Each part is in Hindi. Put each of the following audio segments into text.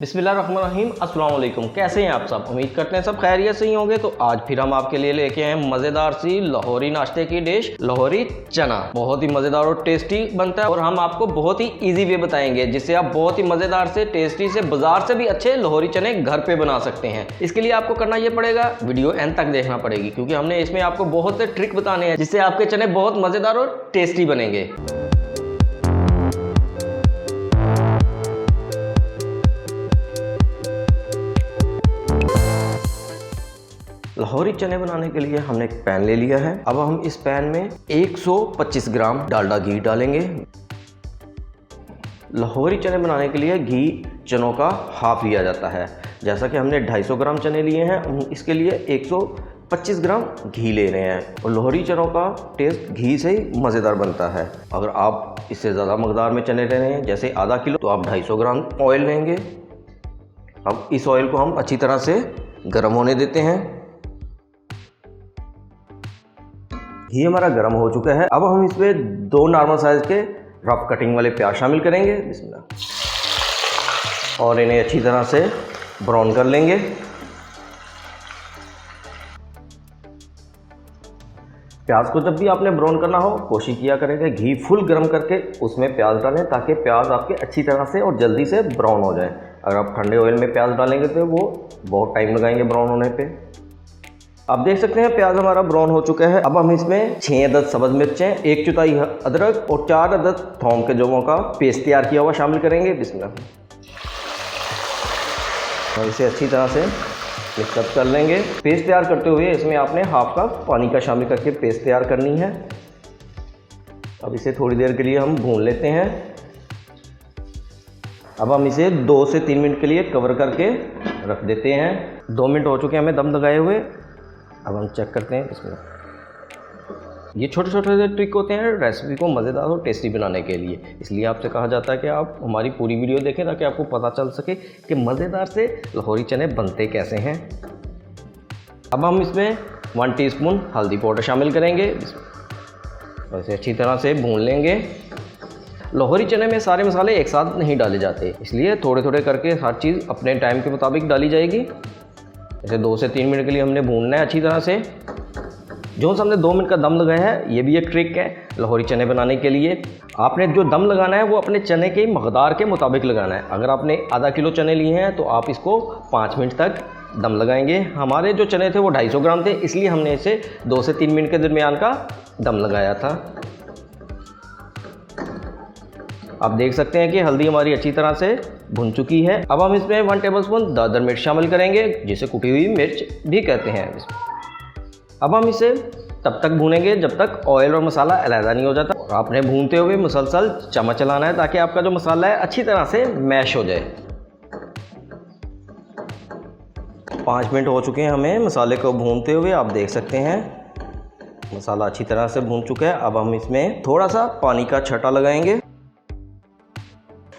बिस्मिल्लाहिर्रहमानिर्रहीम अस्सलाम वालेकुम। कैसे हैं आप सब? उम्मीद करते हैं सब खैरियत से ही होंगे। तो आज फिर हम आपके लिए लेके आए हैं मज़ेदार सी लाहौरी नाश्ते की डिश लाहौरी चना। बहुत ही मज़ेदार और टेस्टी बनता है और हम आपको बहुत ही इजी वे बताएंगे जिससे आप बहुत ही मज़ेदार से टेस्टी से बाजार से भी अच्छे लाहौरी चने घर पे बना सकते हैं। इसके लिए आपको करना ये पड़ेगा, वीडियो एंड तक देखना पड़ेगी क्योंकि हमने इसमें आपको बहुत से ट्रिक बताने हैं जिससे आपके चने बहुत मज़ेदार और टेस्टी बनेंगे। लाहौरी चने बनाने के लिए हमने एक पैन ले लिया है। अब हम इस पैन में 125 ग्राम डालडा घी डालेंगे। लाहौरी चने बनाने के लिए घी चनों का हाफ लिया जाता है। जैसा कि हमने 250 ग्राम चने लिए हैं, हम इसके लिए 125 ग्राम घी ले रहे हैं। और लाहौरी चनों का टेस्ट घी से ही मज़ेदार बनता है। अगर आप इससे ज़्यादा मकदार में चने ले रहे हैं, जैसे आधा किलो, तो आप 250 ग्राम ऑयल लेंगे। अब इस ऑयल को हम अच्छी तरह से गर्म होने देते हैं। घी हमारा गर्म हो चुका है। अब हम इसमें 2 नॉर्मल साइज़ के रफ कटिंग वाले प्याज शामिल करेंगे। बिस्मिल्लाह। और इन्हें अच्छी तरह से ब्राउन कर लेंगे। प्याज को जब भी आपने ब्राउन करना हो, कोशिश किया करेंगे घी फुल गर्म करके उसमें प्याज डालें ताकि प्याज आपके अच्छी तरह से और जल्दी से ब्राउन हो जाए। अगर आप ठंडे ऑयल में प्याज डालेंगे तो वो बहुत टाइम लगाएंगे ब्राउन होने पे। आप देख सकते हैं प्याज हमारा ब्राउन हो चुका है। अब हम इसमें 6 अदद सब्ज़ मिर्चें, 1/4 अदरक और 4 अदद थोम के जवों का पेस्ट तैयार किया हुआ शामिल करेंगे। बिस्मिल्लाह। और इसे अच्छी तरह से मिक्सअप कर लेंगे। पेस्ट तैयार करते हुए इसमें आपने हाफ कप पानी का शामिल करके पेस्ट तैयार करनी है। अब इसे थोड़ी देर के लिए हम भून लेते हैं। अब हम इसे 2 से 3 मिनट के लिए कवर करके रख देते हैं। 2 मिनट हो चुके हैं हमें दम लगाए हुए। अब हम चेक करते हैं इसमें। ये छोटे छोटे ट्रिक होते हैं रेसिपी को मज़ेदार और टेस्टी बनाने के लिए, इसलिए आपसे कहा जाता है कि आप हमारी पूरी वीडियो देखें ताकि आपको पता चल सके कि मज़ेदार से लाहौरी चने बनते कैसे हैं। अब हम इसमें 1 टीस्पून हल्दी पाउडर शामिल करेंगे। वैसे अच्छी तरह से भून लेंगे। लाहौरी चने में सारे मसाले एक साथ नहीं डाले जाते, इसलिए थोड़े थोड़े करके हर चीज़ अपने टाइम के मुताबिक डाली जाएगी। इसे 2 से 3 मिनट के लिए हमने भूनना है अच्छी तरह से। जो हमने 2 मिनट का दम लगाया है, ये भी एक ट्रिक है लाहौरी चने बनाने के लिए। आपने जो दम लगाना है वो अपने चने के मकदार के मुताबिक लगाना है। अगर आपने आधा किलो चने लिए हैं तो आप इसको 5 मिनट तक दम लगाएंगे। हमारे जो चने थे वो 250 ग्राम थे, इसलिए हमने इसे 2 से 3 मिनट के दरमियान का दम लगाया था। आप देख सकते हैं कि हल्दी हमारी अच्छी तरह से भुन चुकी है। अब हम इसमें 1 टेबलस्पून दादर मिर्च शामिल करेंगे, जिसे कुटी हुई मिर्च भी कहते हैं। अब हम इसे तब तक भूनेंगे जब तक ऑयल और मसाला अलग नहीं हो जाता। और आपने भूनते हुए मुसलसल चम्मच चलाना है ताकि आपका जो मसाला है अच्छी तरह से मैश हो जाए। 5 मिनट हो चुके हैं हमें मसाले को भूनते हुए। आप देख सकते हैं मसाला अच्छी तरह से भून चुका है। अब हम इसमें थोड़ा सा पानी का छटा लगाएंगे।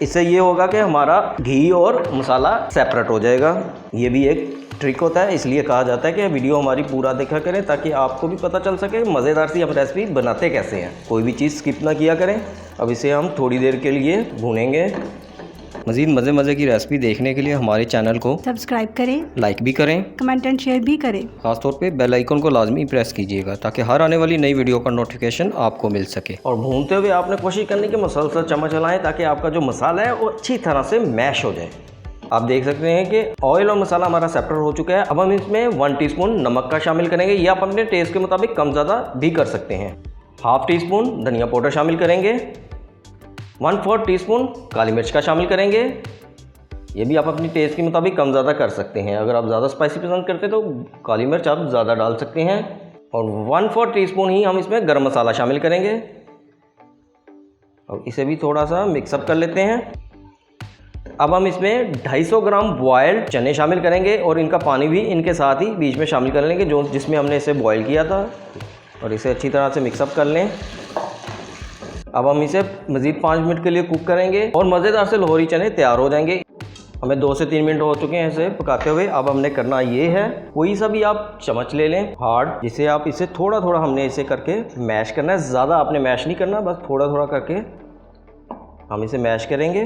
इससे ये होगा कि हमारा घी और मसाला सेपरेट हो जाएगा। ये भी एक ट्रिक होता है, इसलिए कहा जाता है कि वीडियो हमारी पूरा देखा करें ताकि आपको भी पता चल सके मज़ेदार सी हम रेसिपी बनाते कैसे हैं। कोई भी चीज़ स्किप ना किया करें। अब इसे हम थोड़ी देर के लिए भूनेंगे। मज़ीद मज़े की रेसिपी देखने के लिए हमारे चैनल को सब्सक्राइब करें, लाइक भी करें, कमेंट एंड शेयर भी करें। खासतौर पे बेल आइकन को लाजमी प्रेस कीजिएगा ताकि हर आने वाली नई वीडियो का नोटिफिकेशन आपको मिल सके। और भूनते हुए आपने कोशिश करनी कि मुसलसल चम्मच चलाएं ताकि आपका जो मसाला है वो अच्छी तरह से मैश हो जाए। आप देख सकते हैं कि ऑयल और मसाला हमारा सेपरेट हो चुका है। अब हम इसमें 1 टीस्पून नमक का शामिल करेंगे। ये आप अपने टेस्ट के मुताबिक कम ज़्यादा भी कर सकते हैं। हाफ टीस्पून धनिया पाउडर शामिल करेंगे। 1/4 टीस्पून काली मिर्च का शामिल करेंगे। ये भी आप अपनी टेस्ट के मुताबिक कम ज़्यादा कर सकते हैं। अगर आप ज़्यादा स्पाइसी पसंद करते हैं तो काली मिर्च आप ज़्यादा डाल सकते हैं। और 1/4 टीस्पून ही हम इसमें गरम मसाला शामिल करेंगे। और इसे भी थोड़ा सा मिक्सअप कर लेते हैं। अब हम इसमें 250 ग्राम बॉयल्ड चने शामिल करेंगे और इनका पानी भी इनके साथ ही बीच में शामिल कर लेंगे जिसमें हमने इसे बॉयल किया था। और इसे अच्छी तरह से मिक्सअप कर लें। अब हम इसे मज़ीद 5 मिनट के लिए कुक करेंगे और मज़ेदार से लाहौरी चने तैयार हो जाएंगे। हमें 2 से 3 मिनट हो चुके हैं इसे पकाते हुए। अब हमने करना ये है, कोई सा भी आप चम्मच ले लें हार्ड, जिसे आप इसे थोड़ा थोड़ा हमने इसे करके मैश करना है। ज़्यादा आपने मैश नहीं करना, बस थोड़ा थोड़ा करके हम इसे मैश करेंगे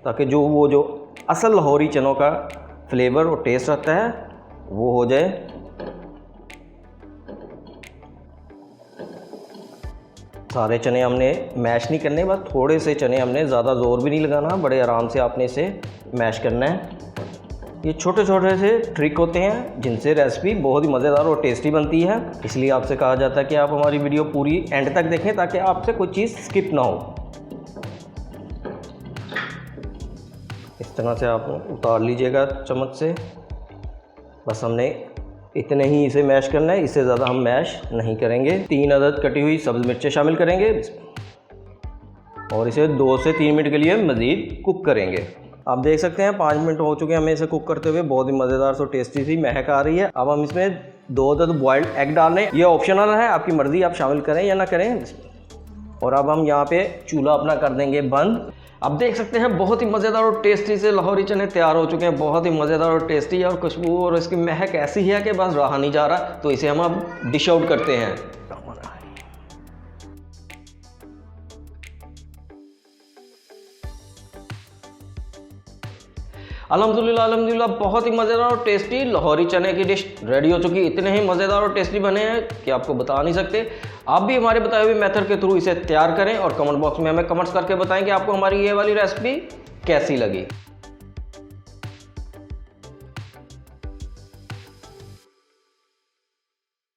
ताकि जो असल लाहौरी चनों का फ्लेवर और टेस्ट रहता है वो हो जाए। सारे चने हमने मैश नहीं करने, बस थोड़े से चने हमने, ज़्यादा ज़ोर भी नहीं लगाना, बड़े आराम से आपने इसे मैश करना है। ये छोटे छोटे से ट्रिक होते हैं जिनसे रेसिपी बहुत ही मज़ेदार और टेस्टी बनती है, इसलिए आपसे कहा जाता है कि आप हमारी वीडियो पूरी एंड तक देखें ताकि आपसे कोई चीज़ स्किप ना हो। इस तरह से आप उतार लीजिएगा चम्मच से। बस हमने इतने ही इसे मैश करना है, इससे ज़्यादा हम मैश नहीं करेंगे। 3 अदद कटी हुई सब्ज़ मिर्चें शामिल करेंगे और इसे 2 से 3 मिनट के लिए मज़ीद कुक करेंगे। आप देख सकते हैं 5 मिनट हो चुके हैं हमें इसे कुक करते हुए, बहुत ही मज़ेदार सो टेस्टी सी महक आ रही है। अब हम इसमें 2 अदद बॉइल्ड एग डाल रहे हैं, ये ऑप्शनल है, आपकी मर्ज़ी, आप शामिल करें या ना करें। और अब हम यहाँ पे चूल्हा अपना कर देंगे बंद। अब देख सकते हैं बहुत ही मज़ेदार और टेस्टी से लाहौरी चने तैयार हो चुके हैं, बहुत ही मज़ेदार और टेस्टी है और खुशबू और इसकी महक ऐसी है कि बस रहा नहीं जा रहा। तो इसे हम अब डिश आउट करते हैं। अल्हम्दुलिल्लाह अल्हम्दुलिल्लाह, बहुत ही मज़ेदार और टेस्टी लाहौरी चने की डिश रेडी हो चुकी है। इतने ही मज़ेदार और टेस्टी बने हैं कि आपको बता नहीं सकते। आप भी हमारे बताए हुए मेथड के थ्रू इसे तैयार करें और कमेंट बॉक्स में हमें कमेंट्स करके बताएं कि आपको हमारी ये वाली रेसिपी कैसी लगी।